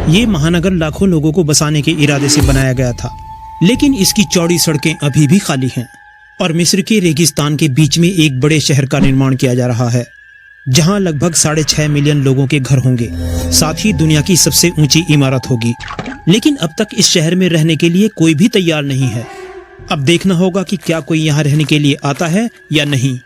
ये महानगर लाखों लोगों को बसाने के इरादे से बनाया गया था, लेकिन इसकी चौड़ी सड़कें अभी भी खाली हैं और मिस्र के रेगिस्तान के बीच में एक बड़े शहर का निर्माण किया जा रहा है, जहां लगभग 6.5 मिलियन लोगों के घर होंगे। साथ ही दुनिया की सबसे ऊंची इमारत होगी। लेकिन अब तक इस शहर में रहने के लिए कोई भी तैयार नहीं है। अब देखना होगा कि क्या कोई यहाँ रहने के लिए आता है या नहीं।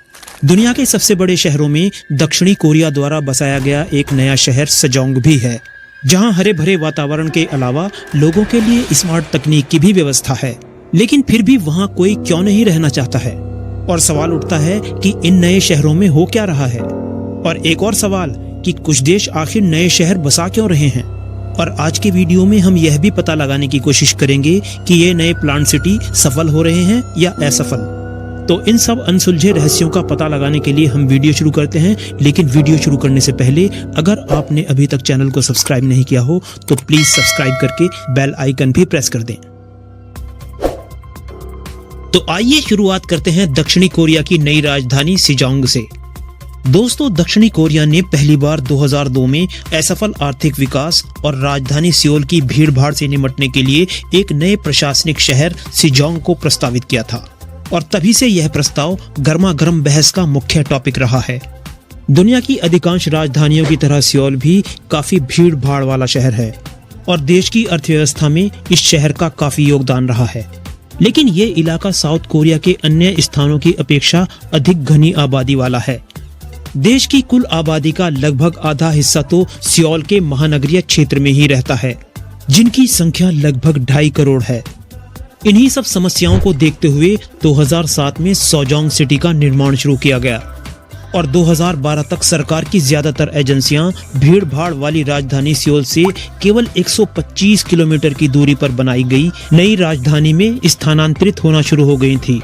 दुनिया के सबसे बड़े शहरों में दक्षिणी कोरिया द्वारा बसाया गया एक नया शहर सजोंग भी है, जहां हरे भरे वातावरण के अलावा लोगों के लिए स्मार्ट तकनीक की भी व्यवस्था है। लेकिन फिर भी वहां कोई क्यों नहीं रहना चाहता है? और सवाल उठता है कि इन नए शहरों में हो क्या रहा है? और एक और सवाल कि कुछ देश आखिर नए शहर बसा क्यों रहे हैं? और आज के वीडियो में हम यह भी पता लगाने की कोशिश करेंगे कि ये नए प्लांट सिटी सफल हो रहे हैं या असफल। तो इन सब अनसुलझे रहस्यों का पता लगाने के लिए हम वीडियो शुरू करते हैं। लेकिन वीडियो शुरू करने से पहले अगर आपने अभी तक चैनल को सब्सक्राइब नहीं किया हो तो प्लीज सब्सक्राइब करके बेल आइकन भी प्रेस कर दें। तो आइए शुरुआत करते हैं दक्षिणी कोरिया की नई राजधानी सिजोंग से। दोस्तों, दक्षिणी कोरिया ने पहली बार 2002 में असफल आर्थिक विकास और राजधानी सियोल की भीड़-भाड़ से निपटने के लिए एक नए प्रशासनिक शहर सिजोंग को प्रस्तावित किया था और तभी से यह प्रस्ताव गर्मा-गर्म बहस का मुख्य टॉपिक रहा है। दुनिया की अधिकांश राजधानियों की तरह सियोल भी काफी भीड़-भाड़ वाला शहर है और देश की अर्थव्यवस्था में इस शहर का काफी योगदान रहा है। लेकिन ये इलाका साउथ कोरिया के अन्य स्थानों की अपेक्षा अधिक घनी आबादी वाला है। देश की कुल आबादी का लगभग आधा हिस्सा तो सियोल के महानगरीय क्षेत्र में ही रहता है, जिनकी संख्या लगभग 2.5 करोड़ है। इन्हीं सब समस्याओं को देखते हुए 2007 में सजोंग सिटी का निर्माण शुरू किया गया और 2012 तक सरकार की ज्यादातर एजेंसियां भीड़-भाड़ वाली राजधानी सियोल से केवल 125 किलोमीटर की दूरी पर बनाई गई नई राजधानी में स्थानांतरित होना शुरू हो गई थी।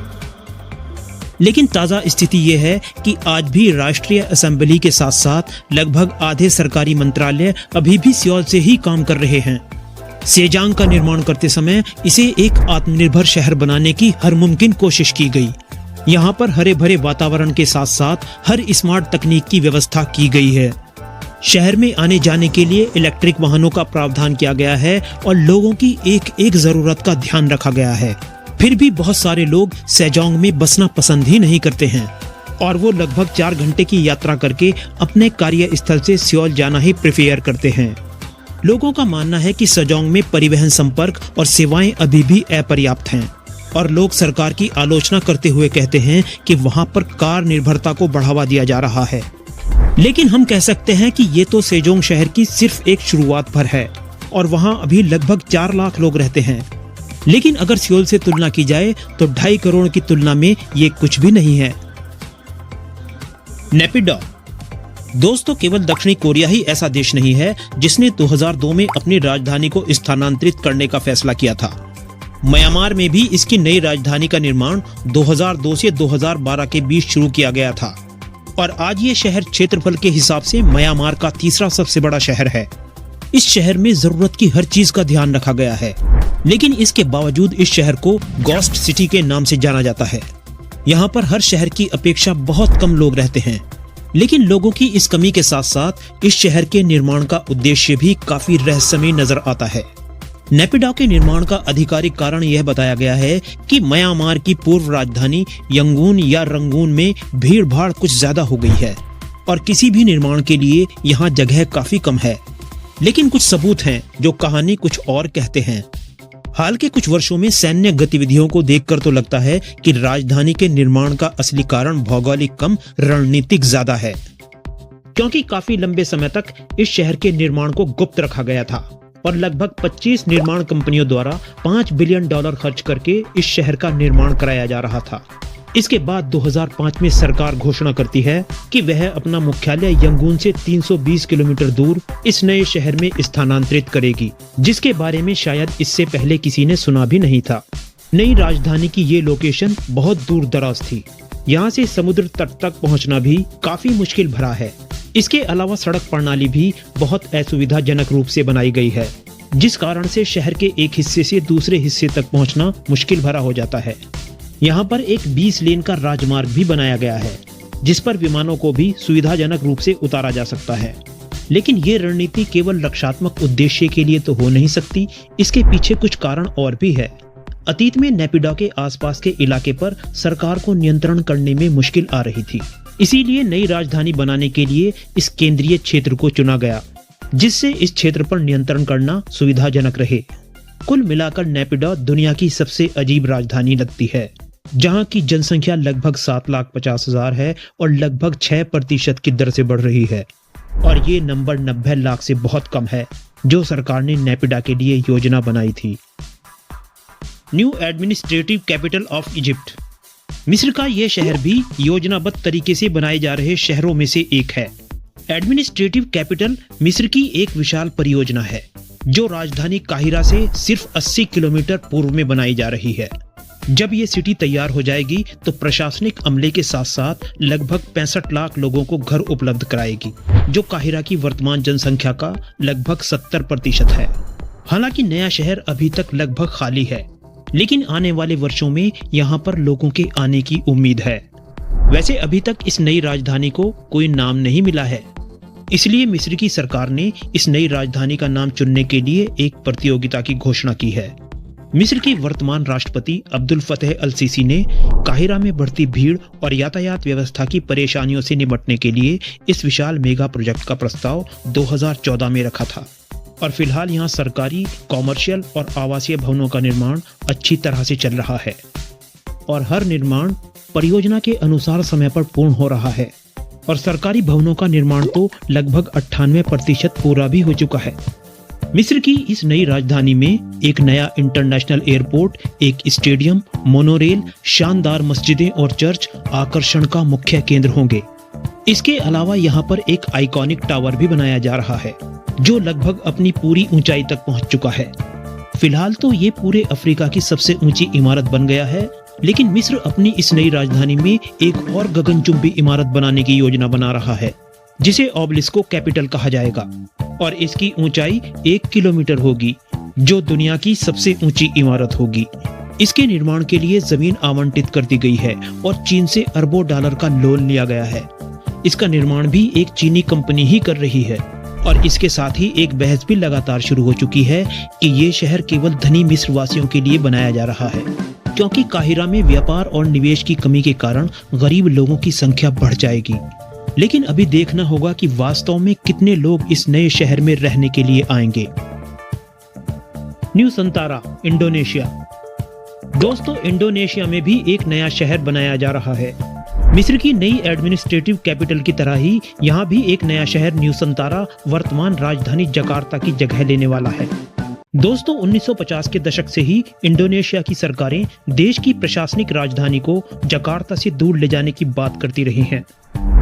लेकिन ताज़ा स्थिति ये है कि आज भी राष्ट्रीय असेंबली के साथ साथ लगभग आधे सरकारी मंत्रालय अभी भी सियोल से ही काम कर रहे हैं। सेजांग का निर्माण करते समय इसे एक आत्मनिर्भर शहर बनाने की हर मुमकिन कोशिश की गई। यहाँ पर हरे भरे वातावरण के साथ साथ हर स्मार्ट तकनीक की व्यवस्था की गई है। शहर में आने जाने के लिए इलेक्ट्रिक वाहनों का प्रावधान किया गया है और लोगों की एक एक जरूरत का ध्यान रखा गया है। फिर भी बहुत सारे लोग सेजोंग में बसना पसंद ही नहीं करते हैं और वो लगभग 4 घंटे की यात्रा करके अपने कार्यस्थल से सियोल जाना ही प्रेफर करते हैं। लोगों का मानना है कि सेजोंग में परिवहन संपर्क और सेवाएं अभी भी अपर्याप्त हैं और लोग सरकार की आलोचना करते हुए कहते हैं कि वहां पर कार निर्भरता को बढ़ावा दिया जा रहा है। लेकिन हम कह सकते हैं कि ये तो सेजोंग शहर की सिर्फ एक शुरुआत भर है और वहां अभी लगभग 4 लाख लोग रहते हैं। लेकिन अगर सियोल से तुलना की जाए तो 2.5 करोड़ की तुलना में ये कुछ भी नहीं है। नेपिडो। दोस्तों, केवल दक्षिणी कोरिया ही ऐसा देश नहीं है जिसने 2002 में अपनी राजधानी को स्थानांतरित करने का फैसला किया था। म्यांमार में भी इसकी नई राजधानी का निर्माण 2002 से 2012 के बीच शुरू किया गया था और आज ये शहर क्षेत्रफल के हिसाब से म्यांमार का तीसरा सबसे बड़ा शहर है। इस शहर में जरूरत की हर चीज का ध्यान रखा गया है, लेकिन इसके बावजूद इस शहर को गोस्ट सिटी के नाम से जाना जाता है। यहाँ पर हर शहर की अपेक्षा बहुत कम लोग रहते हैं, लेकिन लोगों की इस कमी के साथ साथ इस शहर के निर्माण का उद्देश्य भी काफी रहस्यमय नजर आता है। नेपिडो के निर्माण का आधिकारिक कारण यह बताया गया है कि म्यांमार की पूर्व राजधानी यंगून या रंगून में भीड़-भाड़ कुछ ज्यादा हो गई है और किसी भी निर्माण के लिए यहाँ जगह काफी कम है। लेकिन कुछ सबूत हैं जो कहानी कुछ और कहते हैं। हाल के कुछ वर्षों में सैन्य गतिविधियों को देखकर तो लगता है कि राजधानी के निर्माण का असली कारण भौगोलिक कम रणनीतिक ज्यादा है, क्योंकि काफी लंबे समय तक इस शहर के निर्माण को गुप्त रखा गया था और लगभग 25 निर्माण कंपनियों द्वारा $5 बिलियन खर्च करके इस शहर का निर्माण कराया जा रहा था। इसके बाद 2005 में सरकार घोषणा करती है कि वह अपना मुख्यालय यंगून से 320 किलोमीटर दूर इस नए शहर में स्थानांतरित करेगी, जिसके बारे में शायद इससे पहले किसी ने सुना भी नहीं था। नई राजधानी की ये लोकेशन बहुत दूर दराज थी। यहाँ से समुद्र तट तक पहुँचना भी काफी मुश्किल भरा है। इसके अलावा सड़क प्रणाली भी बहुत असुविधाजनक रूप से बनाई गई है, जिस कारण से शहर के एक हिस्से से दूसरे हिस्से तक पहुँचना मुश्किल भरा हो जाता है। यहाँ पर एक 20 लेन का राजमार्ग भी बनाया गया है, जिस पर विमानों को भी सुविधाजनक रूप से उतारा जा सकता है। लेकिन ये रणनीति केवल रक्षात्मक उद्देश्य के लिए तो हो नहीं सकती, इसके पीछे कुछ कारण और भी है। अतीत में नेपिडो के आसपास के इलाके पर सरकार को नियंत्रण करने में मुश्किल आ रही थी। इसीलिए नई राजधानी बनाने के लिए इस केंद्रीय क्षेत्र को चुना गया, जिससे इस क्षेत्र पर नियंत्रण करना सुविधाजनक रहे। कुल मिलाकर नेपिडो दुनिया की सबसे अजीब राजधानी लगती है, जहां की जनसंख्या लगभग 7,50,000 है और लगभग 6% की दर से बढ़ रही है। और ये नंबर 90 लाख से बहुत कम है, जो सरकार ने नेपिडो के लिए योजना बनाई थी। New administrative capital of Egypt. मिस्र का यह शहर भी योजनाबद्ध तरीके से बनाए जा रहे शहरों में से एक है। एडमिनिस्ट्रेटिव कैपिटल मिस्र की एक विशाल परियोजना है, जो राजधानी काहिरा से सिर्फ 80 किलोमीटर पूर्व में बनाई जा रही है। जब ये सिटी तैयार हो जाएगी तो प्रशासनिक अमले के साथ साथ लगभग 65 लाख लोगों को घर उपलब्ध कराएगी, जो काहिरा की वर्तमान जनसंख्या का लगभग 70% है। हालांकि नया शहर अभी तक लगभग खाली है, लेकिन आने वाले वर्षों में यहाँ पर लोगों के आने की उम्मीद है। वैसे अभी तक इस नई राजधानी को कोई नाम नहीं मिला है, इसलिए मिस्र की सरकार ने इस नई राजधानी का नाम चुनने के लिए एक प्रतियोगिता की घोषणा की है। मिस्र के वर्तमान राष्ट्रपति अब्दुल फतेह अल सीसी ने काहिरा में बढ़ती भीड़ और यातायात व्यवस्था की परेशानियों से निपटने के लिए इस विशाल मेगा प्रोजेक्ट का प्रस्ताव 2014 में रखा था। और फिलहाल यहाँ सरकारी, कॉमर्शियल और आवासीय भवनों का निर्माण अच्छी तरह से चल रहा है और हर निर्माण परियोजना के अनुसार समय पर पूर्ण हो रहा है। और सरकारी भवनों का निर्माण तो लगभग 98% पूरा भी हो चुका है। मिस्र की इस नई राजधानी में एक नया इंटरनेशनल एयरपोर्ट, एक स्टेडियम, मोनोरेल, शानदार मस्जिदें और चर्च आकर्षण का मुख्य केंद्र होंगे। इसके अलावा यहाँ पर एक आइकॉनिक टावर भी बनाया जा रहा है, जो लगभग अपनी पूरी ऊंचाई तक पहुंच चुका है। फिलहाल तो ये पूरे अफ्रीका की सबसे ऊंची इमारत बन गया है, लेकिन मिस्र अपनी इस नई राजधानी में एक और गगनचुंबी इमारत बनाने की योजना बना रहा है, जिसे ओबेलिस्को कैपिटल कहा जाएगा और इसकी ऊंचाई 1 किलोमीटर होगी, जो दुनिया की सबसे ऊंची इमारत होगी। इसके निर्माण के लिए जमीन आवंटित कर दी गई है और चीन से अरबों डॉलर का लोन लिया गया है। इसका निर्माण भी एक चीनी कंपनी ही कर रही है। और इसके साथ ही एक बहस भी लगातार शुरू हो चुकी है कि ये शहर केवल धनी मिस्र वासियों के लिए बनाया जा रहा है, क्योंकि काहिरा में व्यापार और निवेश की कमी के कारण गरीब लोगों की संख्या बढ़ जाएगी। लेकिन अभी देखना होगा कि वास्तव में कितने लोग इस नए शहर में रहने के लिए आएंगे। न्यूसंतारा, इंडोनेशिया। दोस्तों, इंडोनेशिया में भी एक नया शहर बनाया जा रहा है। मिस्र की नई एडमिनिस्ट्रेटिव कैपिटल की तरह ही यहाँ भी एक नया शहर न्यूसंतारा वर्तमान राजधानी जकार्ता की जगह लेने वाला है। दोस्तों, 1950 के दशक से ही इंडोनेशिया की सरकारें देश की प्रशासनिक राजधानी को जकार्ता से दूर ले जाने की बात करती रही हैं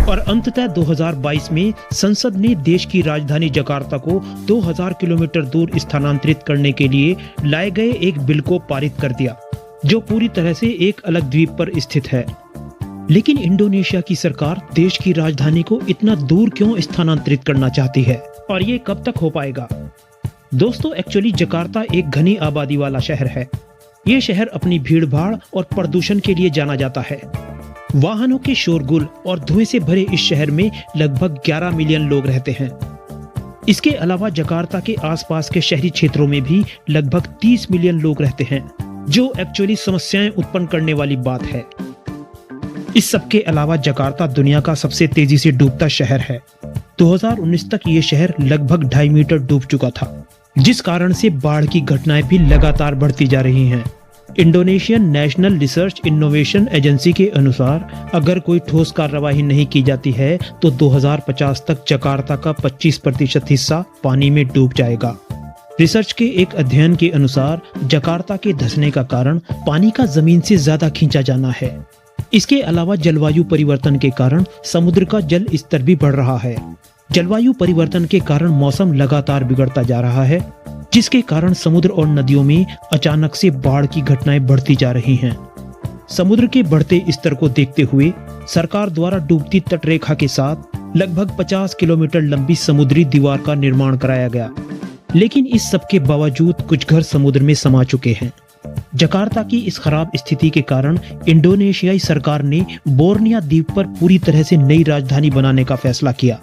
और अंततः 2022 में संसद ने देश की राजधानी जकार्ता को 2000 किलोमीटर दूर स्थानांतरित करने के लिए लाए गए एक बिल को पारित कर दिया, जो पूरी तरह से एक अलग द्वीप पर स्थित है। लेकिन इंडोनेशिया की सरकार देश की राजधानी को इतना दूर क्यों स्थानांतरित करना चाहती है और ये कब तक हो पाएगा? दोस्तों, एक्चुअली जकार्ता एक घनी आबादी वाला शहर है। ये शहर अपनी भीड़-भाड़ और प्रदूषण के लिए जाना जाता है। वाहनों के शोरगुल और धुएं से भरे इस शहर में लगभग 11 मिलियन लोग रहते हैं। इसके अलावा जकार्ता के आसपास के शहरी क्षेत्रों में भी लगभग 30 मिलियन लोग रहते हैं, जो एक्चुअली समस्याएं उत्पन्न करने वाली बात है। इस सब के अलावा जकार्ता दुनिया का सबसे तेजी से डूबता शहर है। 2019 तक ये शहर लगभग 2.5 मीटर डूब चुका था, जिस कारण से बाढ़ की घटनाएं भी लगातार बढ़ती जा रही हैं। Indonesian national research innovation agency के अनुसार अगर कोई ठोस कार्रवाई नहीं की जाती है तो 2050 तक जकार्ता का 25% हिस्सा पानी में डूब जाएगा। रिसर्च के एक अध्ययन के अनुसार जकार्ता के धंसने का कारण पानी का जमीन से ज्यादा खींचा जाना है। इसके अलावा जलवायु परिवर्तन के कारण समुद्र का जल स्तर भी बढ़ रहा है। जलवायु परिवर्तन के कारण मौसम लगातार बिगड़ता जा रहा है, जिसके कारण समुद्र और नदियों में अचानक से बाढ़ की घटनाएं बढ़ती जा रही हैं। समुद्र के बढ़ते स्तर को देखते हुए सरकार द्वारा डूबती तटरेखा के साथ लगभग 50 किलोमीटर लंबी समुद्री दीवार का निर्माण कराया गया, लेकिन इस सब के बावजूद कुछ घर समुद्र में समा चुके हैं। जकार्ता की इस खराब स्थिति के कारण इंडोनेशियाई सरकार ने बोर्निया द्वीप पर पूरी तरह से नई राजधानी बनाने का फैसला किया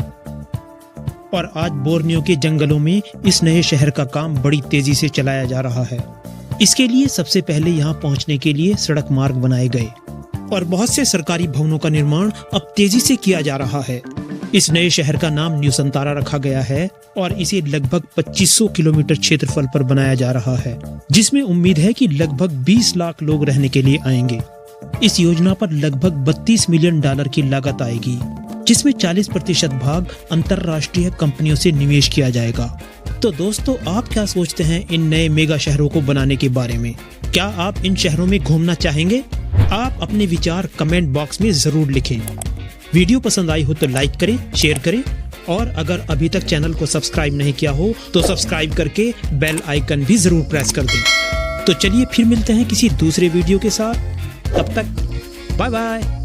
और आज बोर्नियो के जंगलों में इस नए शहर का काम बड़ी तेजी से चलाया जा रहा है। इसके लिए सबसे पहले यहाँ पहुँचने के लिए सड़क मार्ग बनाए गए और बहुत से सरकारी भवनों का निर्माण अब तेजी से किया जा रहा है। इस नए शहर का नाम न्यू संतारा रखा गया है और इसे लगभग 2500 किलोमीटर क्षेत्रफल पर बनाया जा रहा है, जिसमें उम्मीद है कि लगभग 20 लाख लोग रहने के लिए आएंगे। इस योजना पर लगभग $32 मिलियन की लागत आएगी, जिसमें 40% भाग अंतरराष्ट्रीय कंपनियों से निवेश किया जाएगा। तो दोस्तों, आप क्या सोचते हैं इन नए मेगा शहरों को बनाने के बारे में? क्या आप इन शहरों में घूमना चाहेंगे? आप अपने विचार कमेंट बॉक्स में जरूर लिखें। वीडियो पसंद आई हो तो लाइक करें, शेयर करें और अगर अभी तक चैनल को सब्सक्राइब नहीं किया हो तो सब्सक्राइब करके बेल आइकन भी जरूर प्रेस कर दें। तो चलिए फिर मिलते हैं किसी दूसरे वीडियो के साथ। तब तक बाय बाय।